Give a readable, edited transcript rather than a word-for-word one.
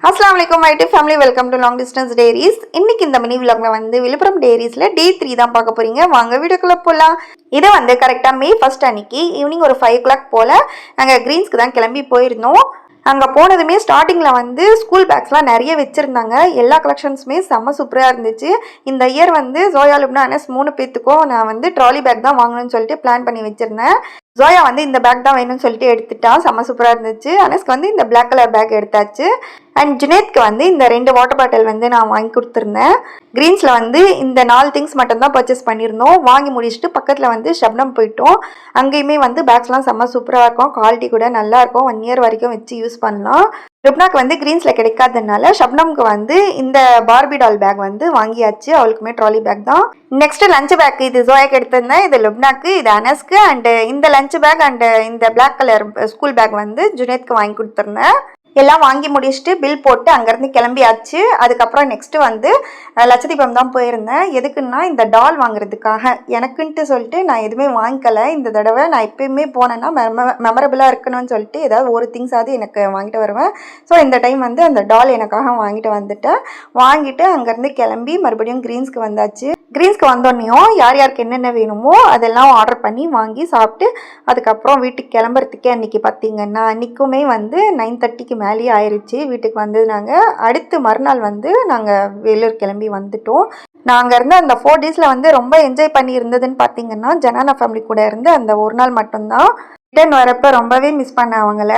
அஸ்ஸலாமு அலைக்கும் my family, welcome to long distance diaries. இன்னைக்கு இந்த மினி விலாக்ல வந்து விழுப்புரம் டேரிஸ்ல டே 3 தான் பார்க்க போறீங்க. வாங்க வீடியோக்குள்ள போகலாம். இதை வந்து கரெக்டாக மே 1 அன்னைக்கு ஈவினிங் ஒரு 5 o'clock போல் நாங்கள் கிரீன்ஸ்க்கு தான் கிளம்பி போயிருந்தோம். அங்கே போனதுமே ஸ்டார்டிங்கில் வந்து ஸ்கூல் பேக்ஸ்லாம் நிறைய வச்சுருந்தாங்க. எல்லா கலெக்ஷன்ஸுமே செம்ம சூப்பராக இருந்துச்சு. இந்த இயர் வந்து ஜோயா, லுப்னா, அனஸ் 3 பேத்துக்கும் நான் வந்து ட்ராலி பேக் தான் வாங்கணும்னு சொல்லிட்டு பிளான் பண்ணி வச்சுருந்தேன். ஜோயா வந்து இந்த பேக் தான் வேணும்னு சொல்லிட்டு எடுத்துட்டா. செம்ம சூப்பராக இருந்துச்சு. அனஸ்க்கு வந்து இந்த பிளாக் கலர் பேக் எடுத்தாச்சு. அண்ட் ஜுனேத்க்கு வந்து இந்த 2 வாட்டர் பாட்டில் வந்து நான் வாங்கி கொடுத்துருந்தேன். கிரீன்ஸில் வந்து இந்த 4 திங்ஸ் மட்டும்தான் பர்ச்சேஸ் பண்ணியிருந்தோம். வாங்கி முடிச்சுட்டு பக்கத்தில் வந்து ஷப்னம் போயிட்டோம். அங்கேயுமே வந்து பேக்ஸ்லாம் செம்ம சூப்பராக இருக்கும். குவாலிட்டி கூட நல்லாயிருக்கும். 1 year வரைக்கும் வச்சு யூஸ் பண்ணலாம். லுப்னாக்கு வந்து கிரீன்ஸில் கிடைக்காததுனால ஷப்னம்க்கு வந்து இந்த பார்பி டால் பேக் வந்து வாங்கியாச்சு. அவளுக்குமே ட்ராலி பேக் தான். நெக்ஸ்ட் லஞ்ச் பேக் இது ஜோயாக்கு எடுத்திருந்தேன். இது லுப்னாக்கு, இது அனஸ்க்கு. அண்டு இந்த லஞ்ச் பேக் அண்டு இந்த பிளாக் கலர் ஸ்கூல் பேக் வந்து ஜுனேத்க்கு வாங்கி கொடுத்துருந்தேன். எல்லாம் வாங்கி முடிச்சுட்டு பில் போட்டு அங்கேருந்து கிளம்பியாச்சு. அதுக்கப்புறம் நெக்ஸ்ட்டு வந்து லட்சதீபம் தான் போயிருந்தேன். எதுக்குன்னா இந்த டால் வாங்குறதுக்காக. எனக்குன்ட்டு சொல்லிட்டு நான் எதுவுமே வாங்கிக்கலை இந்த தடவை. நான் எப்பயுமே போனேன்னா மெமரபுளாக இருக்கணும்னு சொல்லிட்டு ஏதாவது ஒரு திங்ஸாவது எனக்கு வாங்கிட்டு வருவேன். ஸோ இந்த டைம் வந்து அந்த டால் எனக்காக வாங்கிட்டு வந்துட்டேன். வாங்கிட்டு அங்கேருந்து கிளம்பி மறுபடியும் கிரீன்ஸ்க்கு வந்தாச்சு. கிரீன்ஸ்க்கு வந்தோடனையும் யார் யாருக்கு என்னென்ன வேணுமோ அதெல்லாம் ஆர்டர் பண்ணி வாங்கி சாப்பிட்டு அதுக்கப்புறம் வீட்டுக்கு கிளம்புறதுக்கே அன்றைக்கி பார்த்திங்கன்னா அன்றைக்குமே வந்து 9:30க்கு மேலேயே ஆயிடுச்சு. வீட்டுக்கு வந்து நாங்கள் அடுத்து மறுநாள் வந்து நாங்கள் வேலூர் கிளம்பி வந்துட்டோம். நாங்கள் இருந்து அந்த 4 days வந்து ரொம்ப என்ஜாய் பண்ணி இருந்ததுன்னு பார்த்தீங்கன்னா ஜனானா ஃபேமிலி கூட இருந்து அந்த ஒரு நாள் மட்டும்தான். ரிட்டர்ன் வரப்போ ரொம்பவே மிஸ் பண்ண அவங்கள.